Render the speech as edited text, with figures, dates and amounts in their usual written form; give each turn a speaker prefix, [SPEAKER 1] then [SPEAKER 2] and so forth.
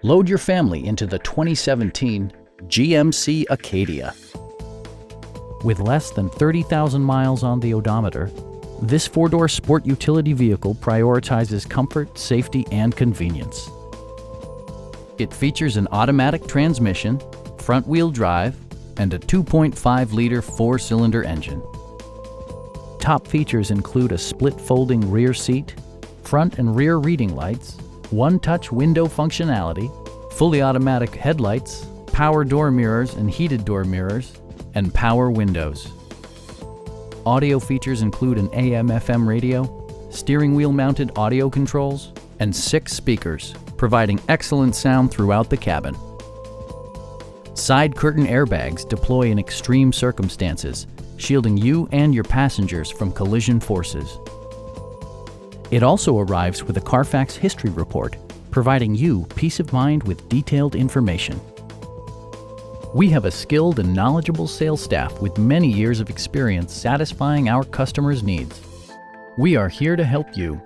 [SPEAKER 1] Load your family into the 2017 GMC Acadia. With less than 30,000 miles on the odometer, this four-door sport utility vehicle prioritizes comfort, safety, and convenience. It features an automatic transmission, front-wheel drive, and a 2.5-liter four-cylinder engine. Top features include a split folding rear seat, front and rear reading lights, one-touch window functionality, fully automatic headlights, power door mirrors and heated door mirrors, and power windows. Audio features include an AM/FM radio, steering wheel mounted audio controls, and 6 speakers, providing excellent sound throughout the cabin. Side curtain airbags deploy in extreme circumstances, shielding you and your passengers from collision forces. It also arrives with a Carfax history report, providing you peace of mind with detailed information. We have a skilled and knowledgeable sales staff with many years of experience satisfying our customers' needs. We are here to help you.